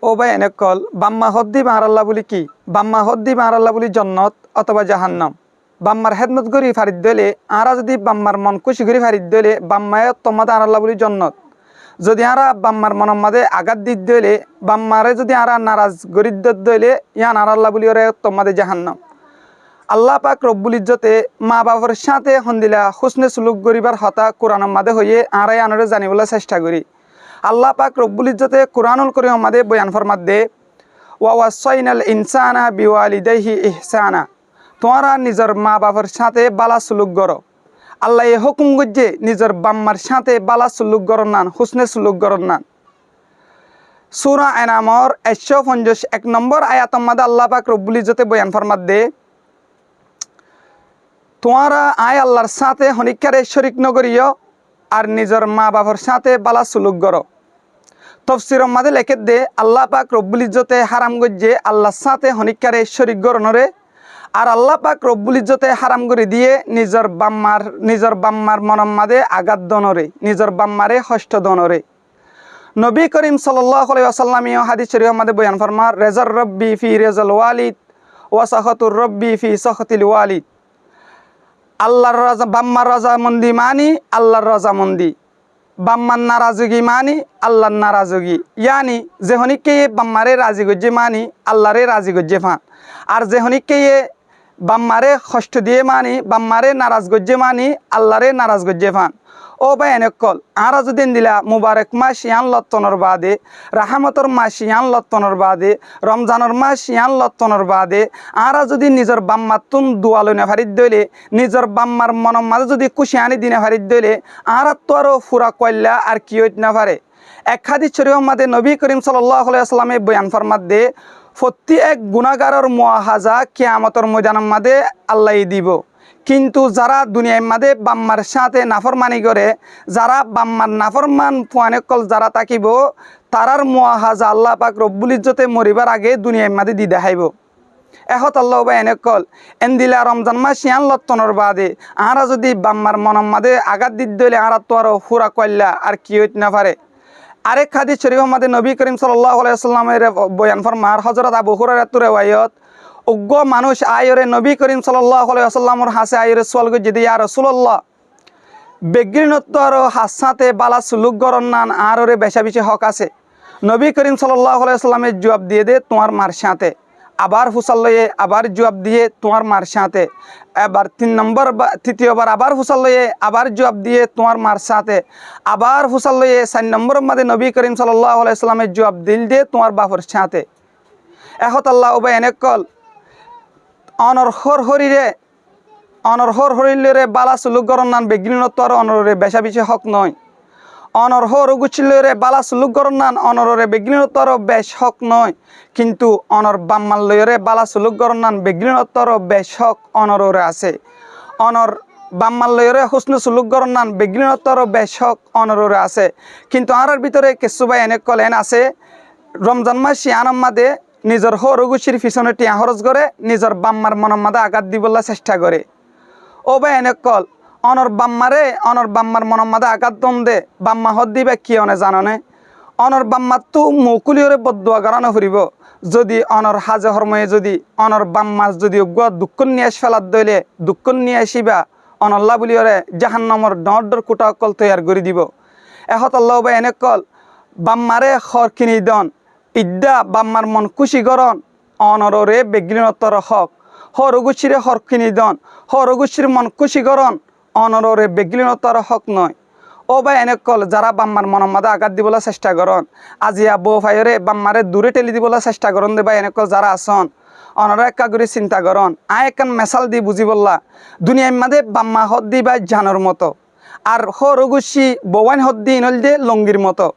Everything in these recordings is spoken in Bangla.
ও ভাই এনে কল বাম্মা হদ্দি বাহারাল্লাহ বলি কি বাম্মা হদ্দি বাহারাল্লাহ বলি জন্নত অথবা জাহান্নাম বাম্মার হেদমত করি ফারিদ দলে আরা যদি বাম্মার মন খুশি করি ফারিদ দলে বাম্মায় তোমাদের আরাল্লাহ বলি জন্নত যদি আরা বাম্মার মনের মাঝে আঘাত দিত দলে বাম্মারে যদি আরা নারাজ গরিদ দলে ইয়ান আরাল্লাহ বলি ওরে তোমাদের জাহান্নাম। আল্লাহ পাক রব্বুল ইজ্জতে মা বাবার সাথে হন্দিলা হুসনে সুলুক গরিবার হতা কোরআনের মাঝে হয়ে আরাই আনরে জানিবলে চেষ্টা করি। আল্লাহ পাক রব্বুল ইজ্জতে কোরআনুল কারীমের মাঝে বয়ান ফরমাত দে ওয়া ওয়াসাইনাল ইনসানা বিওয়ালিদাইহি ইহসানা, তোমরা নিজের মা বাবার সাথে বালা সুলুক করো। আল্লাহ এ হুকুম গজ্জে নিজের বাম্মার সাথে বালা সুলুক করন নান, হুসনে সুলুক করন নান। সূরা আনামর 151 নম্বর আয়াতের মাঝে আল্লাহ পাক রব্বুল ইজ্জতে বয়ান ফরমাত দে তোমরা আয় আল্লাহর সাথে হনিকারে শরিক নগরিও আর নিজের মা বাবার সাথে বালা সুলুক করো। তফসিরের মাঝে লেখে দে আল্লাহ পাক রব্বুল ইজ্জতে হারাম গজ্জে আল্লাহর সাথে হনিকারে শরিক গরনরে আর আল্লাহ পাক রব্বুল ইজ্জতে হারাম করে দিয়ে নিজের বাম্মার মনের মাঝে আঘাত দনরে, নিজের বাম্মারে হষ্ট দনরে। নবী করিম সাল্লাল্লাহু আলাইহি ওয়াসাল্লাম হাদিস শরীফের মাঝে বয়ান ফরমান রেজার রব্বি ফি রেজাল ওয়ালিদ ওয়া সাখাতুর রব্বি ফি সাখাতিল ওয়ালিদ। আল্লাহর রাজা বাম্মার রাজামন্দি মানি আল্লাহর রাজামন্দি, বাম্মার নারাজগি মানি আল্লাহর নারাজগি। ইয়ানি যে হনিকে বাম্মারে রাজি গজ্জে মানি আল্লাহরে রাজি গজ্জে ফান, আর যে হনিকে বাম্মারে কষ্ট দিয়ে মানি বাম্মারে নারাজ গজ্জে মানি আল্লাহরে নারাজ গজ্জে ফান। ও ভাই এনেকল আরা যদি দিলা মুবারক মাস ইয়ান লত্তনের বাদে, রাহামতর মাস ইয়ান লত্তনের বাদে, রমজানের মাস ইয়ান লত্তনের বাদে আরা যদি নিজের বাম্মার তুন দোয়ালো না ফারিদ দইলে, নিজের বাম্মার মনের মাঝে যদি খুশি আনি দিনে ফারিদ দইলে আরা তো আরও ফুরা কইলা আর কি হইত না পারে। এক হাদিস শরীফের মাঝে নবী করিম সাল্লাল্লাহু আলাইহি ওয়াসাল্লামে বয়ান ফরমাত দে প্রতি এক গুনাহগারের মুআহাজা কিয়ামতের ময়দানের মাঝে আল্লাহ দিব, কিন্তু যারা দুনিয়ার মাঝে বাম্মার সাথে নাফরমানি করে, যারা বাম্মার নাফরমান ফুয়ানেকল যারা তাকিব তারার মুআহাজা আল্লাহ পাক রব্বুল ইজ্জতে মরিবার আগে দুনিয়ার মাঝে দি দেখাইব। এহত আল্লাহ বা এনেকল এনদিলা রমজান মাস ইয়ান লত্তনের বাদে আরা যদি বাম্মার মনের মাঝে আঘাত দিত দইলে আরা তো আরও ফুরা কইলা আর কি হইত না পারে। আরেক হাদিস শরীফের মাঝে নবী করিম সাল্লাল্লাহু আলাইহি ওয়াসাল্লামের বয়ান ফরমার হযরত আবু হুরায়রার রিওয়ায়াত উগ্র মানুষ আয়রে নবী করিম সাল্লাল্লাহু আলাইহি ওয়াসাল্লামের হাসে আয়রে সোয়াল গজ্জে দিয়া রাসূলুল্লাহ বেগিনত্ব আর হাসাতে বালা সুলুক গরন নান আর ওরে বেশা বেশি হক আছে। নবী করিম সাল্লাল্লাহু আলাইহি ওয়াসাল্লামের জবাব দিয়ে দে তোমার মার সাথে, আবার হুসাল লয়ে আবার জবাব দিয়ে তোমার মার সাথে, এবার তৃতীয়বার আবার হুসাল লয়ে আবার জবাব দিয়ে তোমার মার সাথে, আবার হুসাল লয়ে 4 নম্বরের মধ্যে নবী করিম সাল্লাল্লাহু আলাইহি ওয়াসাল্লামের জবাব দিল দিয়ে তোমার বাপর সাথে। এহত আল্লাহ ওবা এনেকল অনর্হর হরিলে বালা সুলুক গরন নান বেগিনত আর অনরে বেশা বেশি হক নয়। অনর্হর গুছিলরে বালা সুলুক গরন নান অনরে বেগিনত আর বেশ হক নয়, কিন্তু অনর বাম্মাল লয়রে বালা সুলুক গরন নান বেগিনত আর বেশ হক অনরে আছে। অনর বাম্মাল লয়রে হুসনে সুলুক গরন নান বেগিনত আর বেশ হক অনরে আছে। কিন্তু আর ভিতরে কিছুবাই এনে কলেন আছে রমজান মাস ইয়ানাম মাদে নিজের হরগুছির পিছনে টিয়া খরচ করে নিজের বাম্মার মনের মাঝে আঘাত দিবলা চেষ্টা করে। ও ভাই এনে কল অনর বাম্মার মনের মাঝে আঘাত দম দে বাম্মা হদ দিবে কি অনে জাননে অনর বাম্মার তো মুকুলিওরে বদুয়া গারানো ফুরিব যদি অনর হাজে হরময়ে যদি অনর বাম্মার যদি দুঃখ নিয়ে আস ফেলার দইলে দুঃখ নিয়ে আসিবা অনল্লা বলিওরে জাহান্নামর ডর কুটা কল তৈয়ার করে দিব। এহত আল্লাহ ভাই এনে কল বাম্মারে খর কিনি দন ইদ্যা বাম্মার মন খুশি গরন অনরে বেগিনতর হক, হরগুছিরে হরকিনি দন হরগুছির মন খুশি গরন অনরে বেগিনতর হক নয়। ও ভাই এনেকল যারা বাম্মার মনের মাঝে আঘাত দিবলা চেষ্টা করন আজিয়া বউ ভাইরে বাম্মারে দূরে ঠেলি দিবলা চেষ্টা করন দে ভাই এনেকল যারা আসন অনরা একা করে চিন্তা করন আয় একান মেসাল দি বুঝি বললা দুনিয়ার মাঝে বাম্মা হদ দি বা জানোর মতো আর হরগুছি বওয়ান হদ দি ইনল দে লঙ্গির মতো।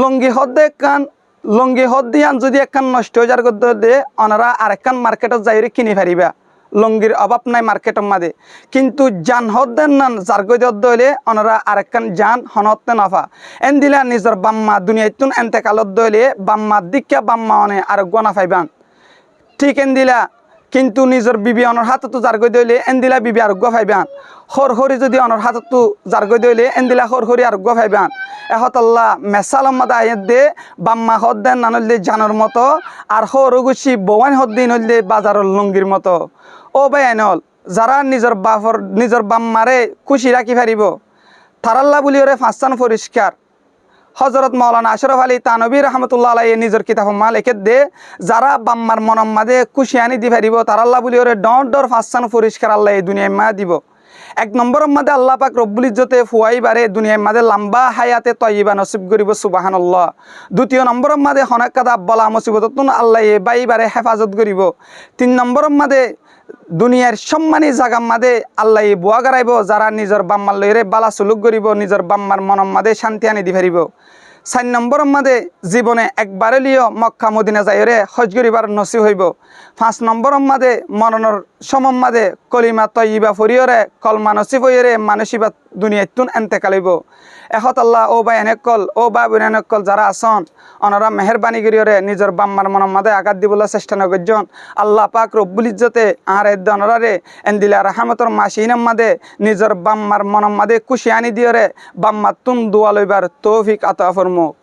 লঙ্গি হদ দে কান লঙ্গি হদ দিয়ান যদি একখান নষ্ট হয়ে যার দে অনারা আর একখান মার্কেটত যাইরে কিনি পারিবা, লঙ্গির অভাব নাই মার্কেটের মাঝে। কিন্তু জান হদ দেন নান জার্গৈ দইলে অনারা আর একখান জান হনতে নাফা এন দিলা নিজের বাম্মা দুনিয়াতুন এন্তেকালত দইলে বাম্মা দিকা বাম্মা অনে আর গনা পাইবান ঠিক এন দিলা, কিন্তু নিজের বিবি অনর হাততো জার্গৈ দইলে এন দিলা বিবি আরোগ্য পাইবান। হর হরি যদি অনর হাততো জার্গৈ দইলে এন দিলা হর হরি আরোগ্য পাইবান। এহত আল্লাহ মেসালম মাদা আয়াত দে বাম্মা হদ দেন নানলে জানোর মতো আর হরগুছি বওয়ান হদ দিন হইলে বাজারের লুঙ্গির মতো ও ভাই আইনল যারা নিজের বাম্মারে খুশি রাখি পারিব তারাল্লা বলি ওরে ফাঁসান পরিষ্কার হজরত মৌলানা আশরফ আলী তানবী রহমতুল্লাহ আলাই নিজের কিতাব মা লেখে দে যারা বাম্মার মনম মাদে খুশি আনি দি পারিব তারাল্লা বলি ওরে ডর ফাঁসান পরিষ্কার আল্লাহ এই দুনিয়ায় মা দিব এক নম্বরের মাঝে আল্লাহ পাক রব্বুল ইজ্জতে ফুয়াইবারে দুনিয়ার মাঝে লম্বা হায়াতে তয়্যিবা নসিব করিব সুবহানাল্লাহ দ্বিতীয় নম্বরের মাঝে হনাক্কাদা বলা মুসিবততুন আল্লাহ বাইবারে হেফাজত করিব তিন নম্বরের মাঝে দুনিয়ার সম্মানী জাগার মাঝে আল্লাহ বুয়া গারাইব যারা নিজের বাম্মার লইরে বালা সুলুক করিব নিজের বাম্মার মনম মাঝে শান্তি আনি দি পারিব 4 নম্বরের মাঝে জীবনে একবারে লিও মক্কা মদিনা যাইরে হজ করিবার নসিব হইব 5 নম্বরের মাঝে মরণের সমম মাঝে কলিমা তয়্যিবা ফরিয়রে কলমা নসিব হইরে মানসিবা দুনিয়াতুন এন্তেকাল হইব এহত আল্লাহ ও ভাই এনেকল ও বা বোন এনেকল যারা আসন অনারা মেহরবানি করিয়রে নিজের বাম্মার মনম মাঝে আঘাত দিবলৈ চেষ্টা নকরজন আল্লাহ পাক রব্বুল ইজ্জতে আর এদনরারে এন্দিলা রাহমাতর মাসিনাম মাঝে নিজের বাম্মার মনম মাঝে খুশি আনি দিয়রে বাম্মা তুম দোয়া লইবার তৌফিক আতা ফরমুক